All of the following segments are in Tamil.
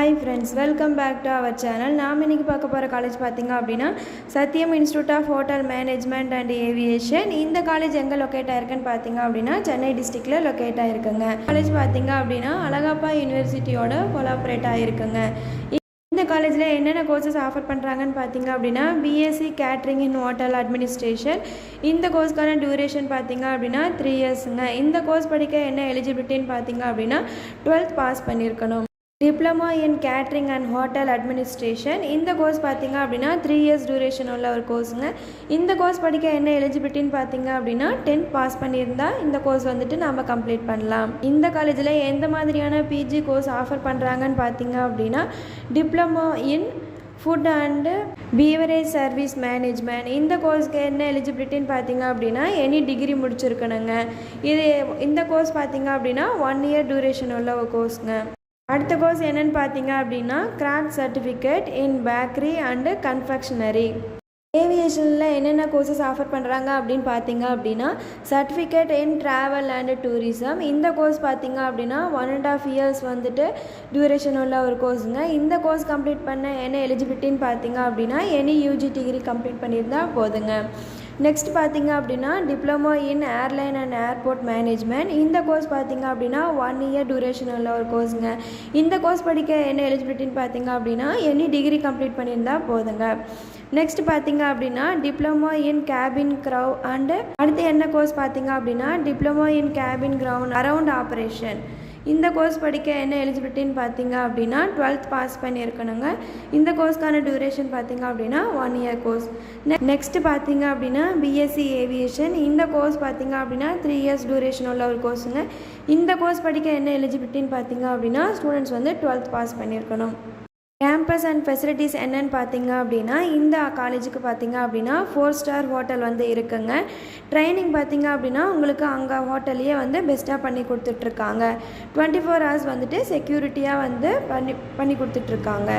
Hi friends, welcome back to our channel. நாம் இன்னைக்கு பார்க்க போற காலேஜ் பாத்தீங்க அப்படினா Sathyam institute of hotel management and aviation. இந்த காலேஜ் எங்க லொகேட் ஆயிருக்குன்னு பாத்தீங்க அப்படினா சென்னை டிஸ்ட்ரிக்ட்ல லொகேட் ஆயிருக்குங்க. காலேஜ் பாத்தீங்க அப்படினா அழகப்பா யுனிவர்சிட்டியோட கொலாபரேட் ஆயிருக்குங்க. இந்த காலேஜ்ல என்னென்ன கோர்சஸ் ஆஃபர் பண்றாங்கன்னு பாத்தீங்க அப்படினா பிஎஸ்சி கேட்டரிங் இன் ஹோட்டல் அட்மினிஸ்ட்ரேஷன். இந்த கோர்ஸ்க்கான டியூரேஷன் பாத்தீங்க அப்படினா 3 இயர்ஸ்ங்க. இந்த கோர்ஸ் படிக்க என்ன எலிஜிபிலிட்டின்னு பாத்தீங்க அப்படினா 12th பாஸ் பண்ணியிருக்கணும். Diploma in catering and hotel administration. இந்த கோர்ஸ் பார்த்தீங்க அப்படின்னா 3 இயர்ஸ் டியூரேஷன் உள்ள ஒரு கோர்ஸுங்க. இந்த கோர்ஸ் படிக்க என்ன எலிஜிபிலிட்டின்னு பார்த்தீங்க அப்படின்னா 10th பாஸ் பண்ணியிருந்தா இந்த கோர்ஸ் வந்துட்டு நாம் கம்ப்ளீட் பண்ணலாம். இந்த காலேஜில் எந்த மாதிரியான பிஜி கோர்ஸ் ஆஃபர் பண்ணுறாங்கன்னு பார்த்தீங்க அப்படின்னா diploma in food and beverage service management. இந்த கோர்ஸ்க்கு என்ன எலிஜிபிலிட்டின்னு பார்த்தீங்க அப்படின்னா எனி டிகிரி முடிச்சிருக்கணுங்க. இந்த கோர்ஸ் பார்த்தீங்க அப்படின்னா 1 இயர் டியூரேஷன் உள்ள ஒரு கோர்ஸுங்க. அடுத்த கோர்ஸ் என்னன்னு பார்த்தீங்க அப்படின்னா craft certificate in bakery and confectionery. ஏவியேஷனில் என்னென்ன கோர்சஸ் ஆஃபர் பண்ணுறாங்க அப்படின்னு பார்த்தீங்க அப்படின்னா certificate in travel and tourism. இந்த கோர்ஸ் பார்த்தீங்க அப்படின்னா 1.5 இயர்ஸ் வந்துட்டு டியூரேஷன் உள்ள ஒரு கோர்ஸுங்க. இந்த கோர்ஸ் கம்ப்ளீட் பண்ண என்ன எலிஜிபிலிட்டின்னு பார்த்தீங்க அப்படின்னா எனி யூஜி டிகிரி கம்ப்ளீட் பண்ணியிருந்தால் போதுங்க. நெக்ஸ்ட் பார்த்தீங்க அப்படின்னா diploma in airline and airport management. இந்த கோர்ஸ் பார்த்தீங்க அப்படின்னா 1 இயர் டியூரேஷன் உள்ள ஒரு கோர்ஸுங்க. இந்த கோர்ஸ் படிக்க என்ன எலிஜிபிலிட்டின்னு பார்த்தீங்க அப்படின்னா எனி டிகிரி கம்ப்ளீட் பண்ணியிருந்தால் போதுங்க. நெக்ஸ்ட் பார்த்தீங்க அப்படின்னா டிப்ளமோ இன் கேபின் க்ரௌ அண்டு அடுத்து என்ன கோர்ஸ் பார்த்தீங்க அப்படின்னா diploma in cabin ground around operation. இந்த கோர்ஸ் படிக்க என்ன எலிஜிபிலிட்டின்னு பார்த்தீங்க அப்படின்னா 12th பாஸ் பண்ணியிருக்கணுங்க. இந்த கோர்ஸ்க்கான டியூரேஷன் பார்த்தீங்க அப்படின்னா 1 இயர் கோர்ஸ். நெக்ஸ்ட் பார்த்தீங்க அப்படின்னா பிஎஸ்சி ஏவியேஷன். இந்த கோர்ஸ் பார்த்தீங்க அப்படின்னா 3 இயர்ஸ் டியூரேஷன் உள்ள ஒரு கோர்ஸுங்க. இந்த கோர்ஸ் படிக்க என்ன எலிஜிபிலிட்டின்னு பார்த்தீங்க அப்படின்னா ஸ்டூடெண்ட்ஸ் வந்து 12th பாஸ் பண்ணியிருக்கணும். கேம்பஸ் அண்ட் ஃபெசிலிட்டிஸ் என்னன்னு பார்த்தீங்க அப்படின்னா இந்த காலேஜுக்கு பார்த்தீங்க அப்படின்னா 4 ஸ்டார் ஹோட்டல் வந்து இருக்குங்க. ட்ரைனிங் பார்த்தீங்க அப்படின்னா உங்களுக்கு அங்கே ஹோட்டல்லையே வந்து பெஸ்ட்டாக பண்ணி கொடுத்துட்ருக்காங்க. 24 ஹவர்ஸ் வந்துட்டு செக்யூரிட்டியாக வந்து பண்ணி கொடுத்துட்ருக்காங்க.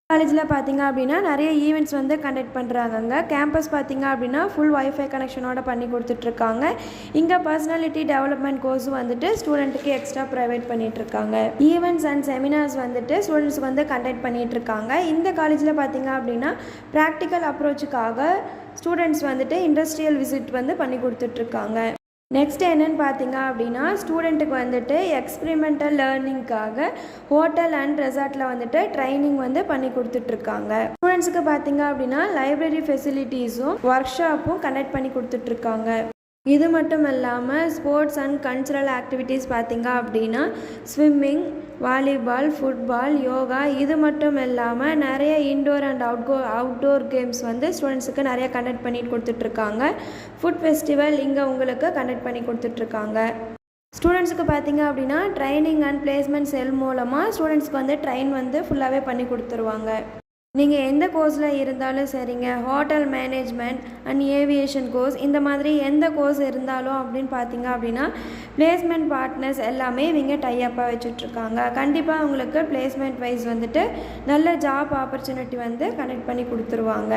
காலேஜில் பார்த்தீங்க அப்படின்னா நிறைய ஈவெண்ட்ஸ் வந்து கண்டக்ட் பண்ணுறாங்கங்க. கேம்பஸ் பார்த்தீங்க அப்படின்னா ஃபுல் வைஃபை கனெக்ஷனோட பண்ணி கொடுத்துட்ருக்காங்க. இங்கே பர்சனாலிட்டி டெவலப்மெண்ட் கோர்ஸும் வந்துட்டு ஸ்டூடெண்ட்டுக்கு எக்ஸ்ட்ரா ப்ரொவைட் பண்ணிகிட்ருக்காங்க. ஈவெண்ட்ஸ் அண்ட் செமினார்ஸ் வந்துட்டு ஸ்டூடெண்ட்ஸுக்கு வந்து கண்டக்ட் பண்ணிகிட்ருக்காங்க. இந்த காலேஜில் பார்த்தீங்க அப்படின்னா ப்ராக்டிக்கல் அப்ரோச்சுக்காக ஸ்டூடெண்ட்ஸ் வந்துட்டு இண்டஸ்ட்ரியல் விசிட் வந்து பண்ணி கொடுத்துட்ருக்காங்க. நெக்ஸ்ட் என்னென்னு பார்த்தீங்க அப்படின்னா ஸ்டூடெண்ட்டுக்கு வந்துட்டு எக்ஸ்பிரிமெண்டல் லேர்னிங்காக ஹோட்டல் அண்ட் ரெசார்ட்டில் வந்துட்டு ட்ரைனிங் வந்து பண்ணி கொடுத்துட்ருக்காங்க. ஸ்டூடெண்ட்ஸுக்கு பார்த்தீங்க அப்படின்னா லைப்ரரி ஃபெசிலிட்டிஸும் ஒர்க் ஷாப்பும் கண்டக்ட் பண்ணி கொடுத்துட்ருக்காங்க. இது மட்டும் இல்லாமல் ஸ்போர்ட்ஸ் அண்ட் கல்ச்சுரல் ஆக்டிவிட்டீஸ் பார்த்தீங்க அப்படின்னா ஸ்விம்மிங், வாலிபால், ஃபுட்பால், யோகா இது மட்டும் இல்லாமல் நிறைய இன்டோர் அண்ட் அவுட்டோர் கேம்ஸ் வந்து ஸ்டூடெண்ட்ஸுக்கு நிறைய கண்டக்ட் பண்ணி கொடுத்துட்ருக்காங்க. ஃபுட் ஃபெஸ்டிவல் இங்கே உங்களுக்கு கண்டக்ட் பண்ணி கொடுத்துட்ருக்காங்க. ஸ்டூடெண்ட்ஸுக்கு பார்த்தீங்க அப்படின்னா ட்ரைனிங் அண்ட் பிளேஸ்மெண்ட் செல் மூலமாக ஸ்டூடெண்ட்ஸ்க்கு வந்து ட்ரெயின் வந்து ஃபுல்லாகவே பண்ணி கொடுத்துருவாங்க. நீங்கள் எந்த கோர்ஸில் இருந்தாலும் சரிங்க, hotel management and aviation course இந்த மாதிரி எந்த கோர்ஸ் இருந்தாலும் அப்படின்னு பார்த்தீங்க அப்படின்னா பிளேஸ்மெண்ட் பார்ட்னர்ஸ் எல்லாமே இவங்க டைஅப்பாக வச்சுட்ருக்காங்க. கண்டிப்பாக உங்களுக்கு பிளேஸ்மெண்ட் வைஸ் வந்துட்டு நல்ல ஜாப் ஆப்பர்ச்சுனிட்டி வந்து கனெக்ட் பண்ணி கொடுத்துருவாங்க.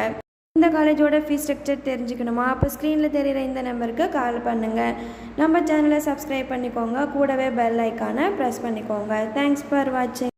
இந்த காலேஜோட ஃபீஸ் ஸ்ட்ரக்சர் தெரிஞ்சுக்கணுமா? அப்போ ஸ்க்ரீனில் தெரிகிற இந்த நம்பருக்கு கால் பண்ணுங்கள். நம்ம சேனலை சப்ஸ்கிரைப் பண்ணிக்கோங்க. கூடவே பெல் ஐக்கானை ப்ரெஸ் பண்ணிக்கோங்க. தேங்க்ஸ் ஃபார் வாட்சிங்.